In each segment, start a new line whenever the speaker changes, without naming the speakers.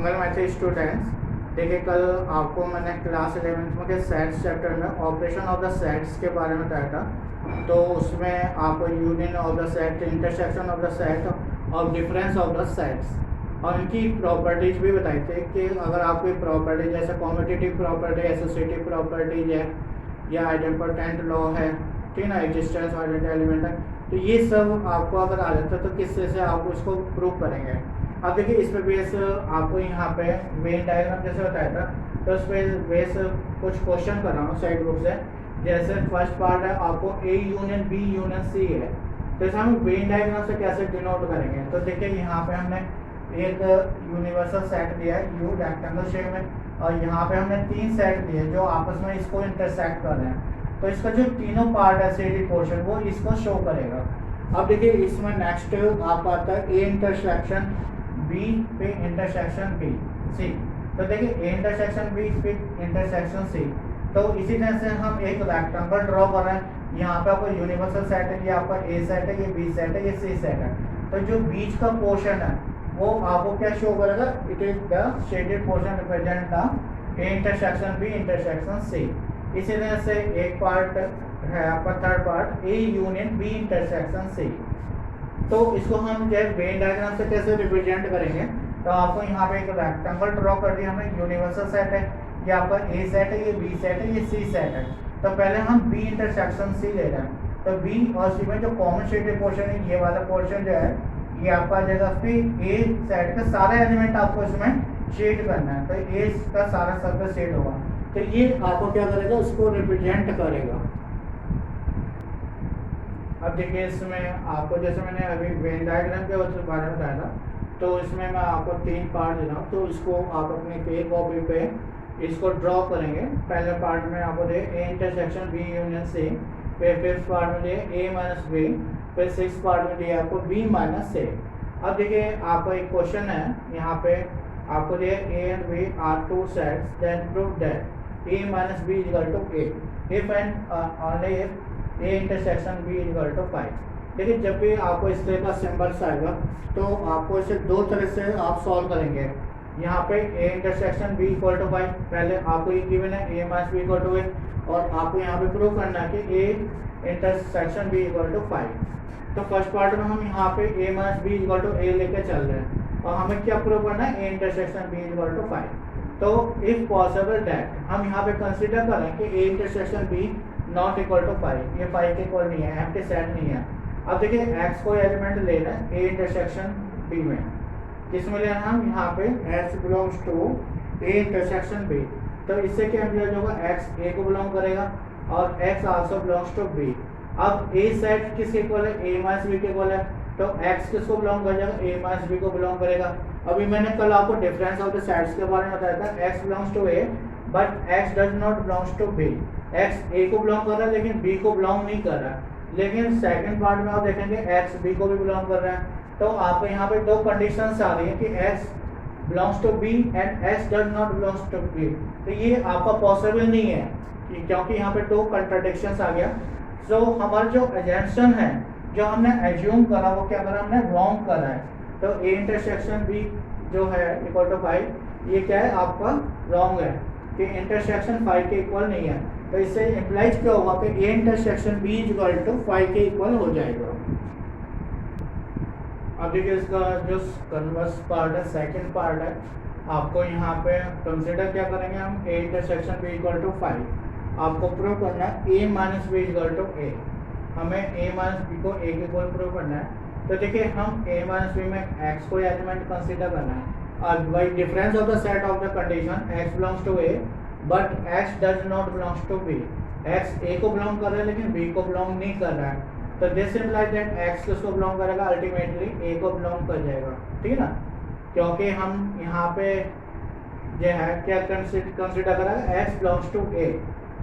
मंगलमैथी students, देखिए कल आपको मैंने क्लास 11th में सेट्स चैप्टर में ऑपरेशन ऑफ द सेट्स के बारे में बताया था। तो उसमें आपको union of the set, intersection of the set और डिफरेंस ऑफ द सेट्स और इनकी प्रॉपर्टीज भी बताई थी कि अगर आप कोई प्रॉपर्टी जैसे कॉम्पिटिटिव प्रॉपर्टी, एसोसिएटिव प्रॉपर्टीज है या आइडेंटिटी लॉ है, ठीक है ना, एग्जिस्टेंस आइडेंटिटी एलिमेंट है, तो ये सब आपको अगर आ जाता है तो किससे से आप उसको प्रूव करेंगे। अब देखिए इस पर बेस आपको यहाँ पे वेन डायग्राम जैसे बताया था, तो उस पर बेस कुछ क्वेश्चन कर रहा हूँ साइड ग्रुप से। जैसे फर्स्ट पार्ट है आपको A union B union C है, तो इसे हम वेन डायग्राम से कैसे डिनोट करेंगे। तो देखिए यहाँ पे हमने एक यूनिवर्सल सेट दिया है यू रेक्टेंगल शेप में, और यहाँ पे हमने 3 सेट दिए जो आपस में इसको इंटरसेक्ट कर रहे हैं। तो इसका जो तीनों पार्ट है शेडेड पोर्शन वो इसको शो करेगा। अब देखिए इसमें नेक्स्ट आपका आता है ए इंटरसेक्शन बी पे इंटरसेक्शन बी सी। तो देखिए ए इंटरसेक्शन बी पे इंटरसेक्शन सी, तो इसी तरह से हम एक रेक्टेंगल ड्रॉ कर रहे हैं। यहाँ पे आपको यूनिवर्सल सेट है, ये आपका ए सेट है, ये बी सेट है, ये सी सेट है। तो जो बीच का पोर्शन है वो आपको क्या शो करेगा, it is the shaded portion represent the A intersection B intersection C. इसी तरह से एक पार्ट है आपका third part A union B intersection C. तो इसको हम जो वेन डायग्राम से कैसे रिप्रेजेंट करेंगे, तो आपको यहाँ पे एक रेक्टेंगल ड्रॉ कर दिया हमने, यूनिवर्सल सेट है, ये आपका ए सेट है, ये बी सेट है, ये सी सेट है। तो पहले हम बी इंटरसेक्शन सी ले रहे हैं, तो बी और सी में जो कॉमन शेडेड पोर्शन है, ये वाला पोर्शन जो है ये आपका आ जाएगा। फिर ए सेट का सारे एलिमेंट आपको इसमें शेड करना है, तो ए का सारा सर्कल शेड होगा, तो ये आपको क्या करेगा, उसको रिप्रेजेंट करेगा। अब देखिए इसमें आपको जैसे मैंने अभी वेन डायग्राम के बारे में बताया था, तो इसमें मैं आपको 3 पार्ट दे रहा हूँ, तो इसको आप अपनी पे कॉपी पे इसको ड्रॉ करेंगे। पहले पार्ट में आपको दे A intersection B union C, फिर फिफ्थ पार्ट में दिए ए माइनस बी, फिर सिक्स पार्ट में दिया आपको बी माइनस ए। अब देखिए आपको एक क्वेश्चन है यहाँ पे, आपको दिए A and B are 2 sets, then prove that A minus B equal to A if and only if A intersection B equal to 5। देखिए जब भी आपको इस तरह का सिंबल्स आएगा तो आपको इसे 2 तरह से आप सॉल्व करेंगे। यहाँ पे A intersection B equal to 5, पहले आपको ये गिवन है A minus B equal to A, और आपको यहाँ पे प्रूव करना है कि A intersection B equal to 5। तो फर्स्ट पार्ट में हम यहाँ पे A minus B equal to A लेके चल रहे हैं, और हमें क्या प्रूव करना है, A intersection B equal to 5। तो इफ पॉसिबल दैट हम यहाँ पे कंसिडर करें कि A intersection B not equal to 5, ये 5 के इक्वल नहीं है, एम्प्टी सेट नहीं है। अब देखिए x को एलिमेंट लेना है ए इंटरसेक्शन बी में, किसमें लेना है हम, यहाँ पे x belongs to A intersection B. तो इससे क्या मिलेगा होगा, x a को बिलोंग करेगा और x also belongs to b। अब a सेट किसके इक्वल है, a माइनस b के इक्वल है, तो x किसको बिलोंग कर जाएगा, a माइनस b को बिलोंग करेगा। अभी मैंने कल आपको डिफरेंस ऑफ द सेट्स के बारे में बताया था, x belongs to a but x does not belongs to b। x a को बिलोंग कर रहा है लेकिन b को बिलोंग नहीं कर रहा है। लेकिन सेकंड पार्ट में आप देखेंगे x b को भी बिलोंग कर रहा है। तो आपको यहाँ पे 2 कंडीशंस आ रही है कि x belongs to b and x does not belongs to b। तो ये आपका पॉसिबल नहीं है क्योंकि यहाँ पे 2 कंट्राडिक्शंस आ गया। सो हमारा जो एजम्पशन है, जो हमने एज्यूम करा, वो क्या करा, हमने रॉन्ग करा है। तो a इंटरसेक्शन b जो है इक्वल टू 5, ये क्या है आपका रॉन्ग है कि इंटरसेक्शन 5 के इक्वल नहीं है। तो इससे इम्प्लाइज क्या होगा कि a intersection b equal to 5 के इक्वल हो जाएगा। अब देखिए इसका जो कन्वर्स पार्ट है, सेकंड पार्ट है, आपको यहाँ पे कंसिडर क्या करेंगे हम, a intersection b equal to 5। आपको प्रूव करना है a minus B equal to a, हमें a माइनस बी को a के इक्वल प्रूव करना है। तो देखिए हम a माइनस बी में x को एलिमेंट कंसिडर करना है, और by difference of the set of the condition x belongs to a but x does not belongs to b। x a को बिलोंग कर रहा है लेकिन b को बिलोंग नहीं कर रहा है, तो दिस इम्प्लाइज दैट x किसको बिलोंग करेगा, अल्टीमेटली a को बिलोंग कर जाएगा, ठीक है ना, क्योंकि हम यहाँ पे जो है क्या कंसिडर करेगा, x बिलोंग्स टू a।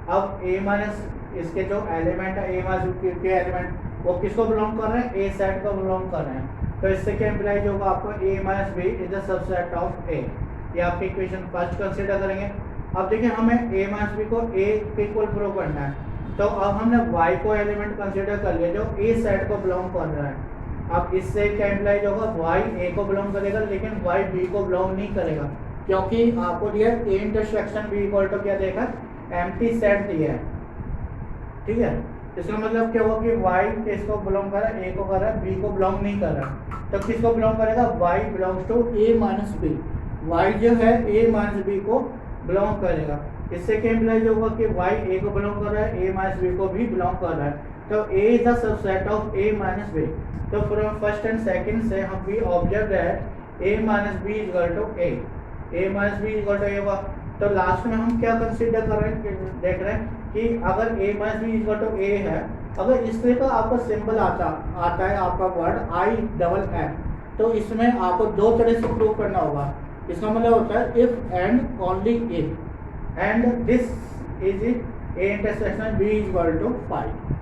अब a माइनस इसके जो एलिमेंट है, a माइनस के एलिमेंट वो किसको बिलोंग कर रहे हैं, a सेट को बिलोंग कर रहे हैं। तो इससे क्या इम्प्लाइज होगा आपको, a minus B is the subset of a। ये आपकी इक्वेशन फर्स्ट कंसिडर करेंगे। अब देखिए हमें a माइनस बी को a के इक्वल प्रूव करना है, तो अब हमने y को एलिमेंट कंसिडर कर लिया जो a सेट को बिलोंग कर रहा है। अब इससे क्या इम्प्लाइज होगा, y a को बिलोंग करेगा लेकिन y b को बिलोंग नहीं करेगा। क्योंकि आपको दिया A intersection B equal to क्या देखा, एम्प्टी सेट दिया है, ठीक है। इसका मतलब क्या हुआ कि y किसको बिलोंग कर रहा है, a को कर रहा है, b को बिलोंग नहीं कर रहा है। तो किसको बिलोंग करेगा, y belongs to a minus b, y जो है a माइनस b को बिलोंग करेगा। इससे क्या इम्प्लाइज होगा कि y a को बिलोंग कर रहा है, a माइनस b को भी बिलोंग कर रहा है। तो a is the subset of a minus b। तो फ्रॉम फर्स्ट एंड सेकंड से हम भी observe that a minus b equal to a, a minus b equal to a हुआ। तो लास्ट में हम क्या कंसीडर कर रहे हैं, देख रहे हैं कि अगर a minus b equal to a है, अगर इस तरह का आपका सिंबल आता है आपका वर्ड आई डबल एम, तो इसमें आपको दो तरह से प्रूव करना होगा। इसका मतलब होता है if and only if and this is it a intersection b equal to 5।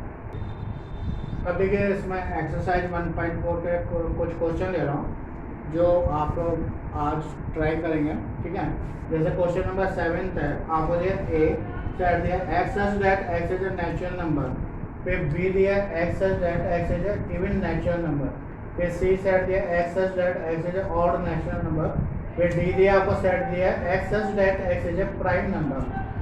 अब देखिए इसमें एक्सरसाइज 1.4 के कुछ क्वेश्चन ले रहा हूँ जो आप लोग आज ट्राई करेंगे, ठीक है। जैसे क्वेश्चन नंबर 7 है, आपको दिया ए सेट दिया x such that x is a natural number, फिर बी दिया x such that x is a even natural number, फिर सी सेट दिया x such that x is a odd natural number, फिर D दिया आपको सेट दिया x such that x is a prime number.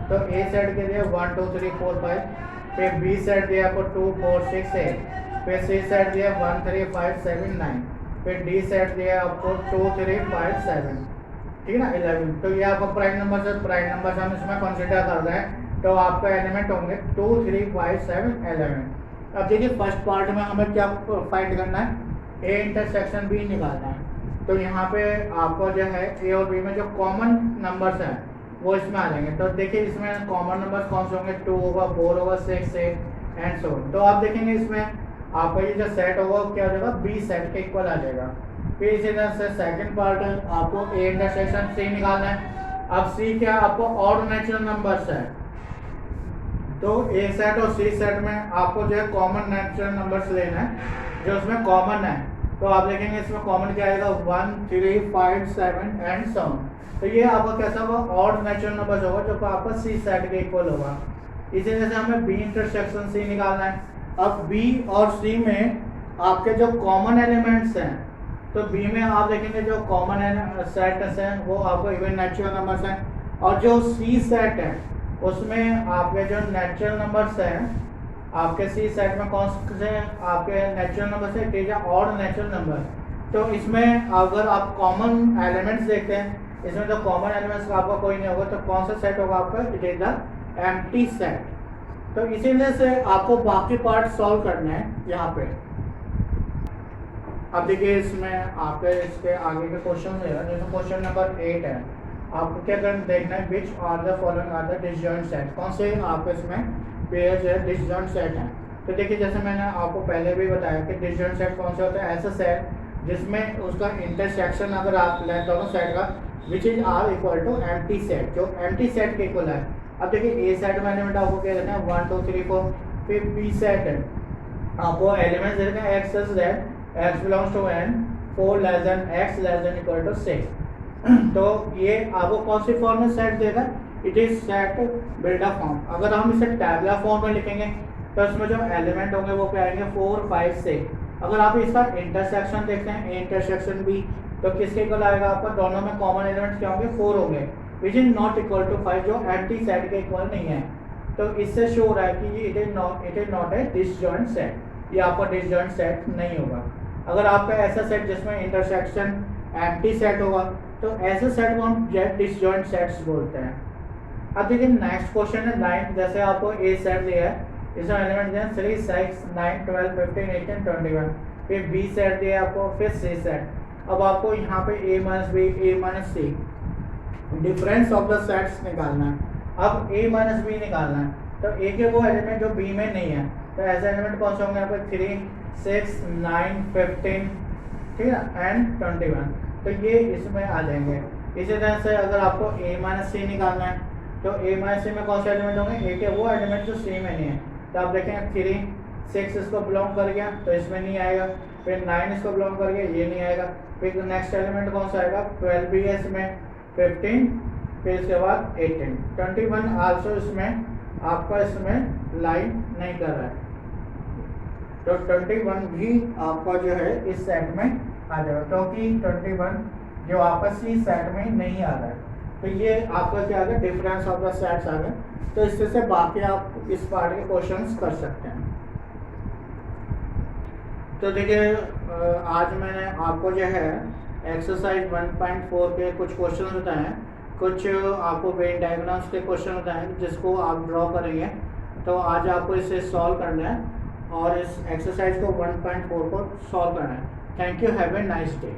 तो ए set के दिया 1 2 3 4 5, फिर बी सेट दिया आपको 2 4 6 8, फिर सी सेट दिया 1 3 5 7 9, फिर डी सेट दिया आपको 2 3 5 7, ठीक है ना 11। तो ये आपका प्राइम नंबर से प्राइम नंबर हम इसमें कंसीडर कर रहे हैं, तो आपका एलिमेंट होंगे 2 3 5 7 11। अब देखिए फर्स्ट पार्ट में हमें क्या फाइंड करना है, ए इंटरसेक्शन बी निकालना है। तो यहाँ पे आपको जो है ए और बी में जो कॉमन नंबर्स हैं वो इसमें आ जाएंगे। तो देखिए इसमें कॉमन नंबर्स कौन से होंगे, 2 होगा, 4 होगा, 6 8 एंड सो ऑन। तो आप देखेंगे इसमें आपका ये जो सेट होगा क्या हो जाएगा, बी सेट के इक्वल आ जाएगा। फिर इसी तरह से सेकंड पार्ट है, आपको ए इंटरसेक्शन सी निकालना है। अब सी क्या आपको ऑड नेचुरल नंबर्स है, तो ए सेट और सी सेट में आपको जो है कॉमन नेचुरल नंबर्स लेना है जो उसमें कॉमन है। तो आप देखेंगे इसमें कॉमन क्या आएगा 1 3 5 7 एंड सो ऑन। तो ये आपका कैसा होगा, ऑड नेचुरल नंबर होगा जो आपका सी सेट के इक्वल होगा। इसी तरह से हमें बी इंटरसेक्शन सी निकालना है। अब बी और सी में आपके जो कॉमन एलिमेंट्स हैं, तो बी में आप देखेंगे जो कॉमन सेट्स हैं वो आपको इवन नेचुरल नंबर्स हैं, और जो सी सेट है उसमें आपके जो नेचुरल नंबर्स हैं, आपके सी सेट में कौन से आपके नेचुरल नंबर्स है, it is odd natural number. तो इसमें अगर आप कॉमन एलिमेंट्स देखते हैं, इसमें तो कॉमन एलिमेंट्स का आपका कोई नहीं होगा, तो कौन सा सेट होगा आपका, it is the empty set. तो इसीलिए से आपको बाकी पार्ट सॉल्व करना है यहाँ पे। अब देखिए इसमें आपके इसके आगे के क्वेश्चन है, जैसे क्वेश्चन नंबर 8 है, आपको क्या करना देखना है, which are the following are the disjoint set, कौन से आपके इसमें पेयर्स है डिसजॉइंट सेट है। तो देखिए जैसे मैंने आपको पहले भी बताया कि डिसजॉइंट सेट कौन सा होता है, ऐसा सेट जिसमें उसका इंटरसेक्शन अगर आप लें दोनों सेट का, which is are equal to empty set, जो एम्प्टी सेट के इक्वल है। अब देखिए ए सेट में एलिमेंट आपको क्या देना है 1 2 3 4, फिर बी सेट है आपको एलिमेंट देना है x such that x belongs to N 4 less than x less than equal to 6। तो ये आपको कौन सी फॉर्म में सेट देगा, it is set builder form. अगर हम इसे टैबुलर फॉर्म में लिखेंगे तो इसमें जो एलिमेंट होंगे वो क्या आएंगे 4 5 6। अगर आप इसका इंटरसेक्शन देखते हैं ए इंटरसेक्शन बी, तो किसके इक्वल आएगा आपका, दोनों में कॉमन एलिमेंट्स क्या होंगे 4 होंगे, which is not equal to 5, जो एंटी सेट के इक्वल नहीं है। तो इससे शो हो रहा है कि it is not a disjoint set, ये आपका डिसजॉइंट सेट नहीं होगा। अगर आपका ऐसा सेट जिसमें इंटरसेक्शन एंटी सेट होगा, तो ऐसे सेट को हम डिसजॉइंट सेट्स बोलते हैं। अब देखिए नेक्स्ट क्वेश्चन है 9, जैसे आपको ए सेट दिया है, इसमें एलिमेंट दिया 3 6 9 12 15 18 21, फिर बी सेट दिया है आपको, फिर सी सेट। अब आपको यहाँ पे A minus B A minus C difference of the sets निकालना है। अब ए माइनस बी निकालना है, तो ए के वो एलिमेंट जो बी में नहीं है, तो ऐसे एलिमेंट कौन से होंगे यहाँ पे 3 6 9 15, ठीक है, एंड 21। तो ये इसमें आ जाएंगे। इसी तरह से अगर आपको ए माइनस सी निकालना है, तो ए माइनस सी में कौन से एलिमेंट होंगे, ए के वो एलिमेंट जो सी में नहीं है। तो आप देखेंगे 3 6 इसको बिलोंग कर गया तो इसमें नहीं आएगा, फिर 9 इसको बिलोंग कर गया ये नहीं आएगा, फिर नेक्स्ट एलिमेंट कौन सा आएगा 12 भी है इसमें, 15, फिर इसके बाद 18, 21 आल्सो इसमें आपका इसमें लाइन नहीं कर रहा है, तो 21 भी आपका जो है इस सेट में आ जाएगा, क्योंकि 21 जो आपका सी सेट में नहीं आ रहा है। तो ये आपका क्या आ गया, डिफरेंस ऑफ द सेट्स आ गया। तो इससे से बाकी आप इस पार्ट के क्वेश्चंस कर सकते हैं। तो देखिए आज मैंने आपको जो है एक्सरसाइज 1.4 के कुछ क्वेश्चन बताए हैं, कुछ आपको वेन डायग्राम्स के क्वेश्चन बताए हैं जिसको आप ड्रॉ करेंगे। तो आज आपको इसे सॉल्व करना है और इस एक्सरसाइज को 1.4 को सॉल्व करना है। Thank you, have a nice day.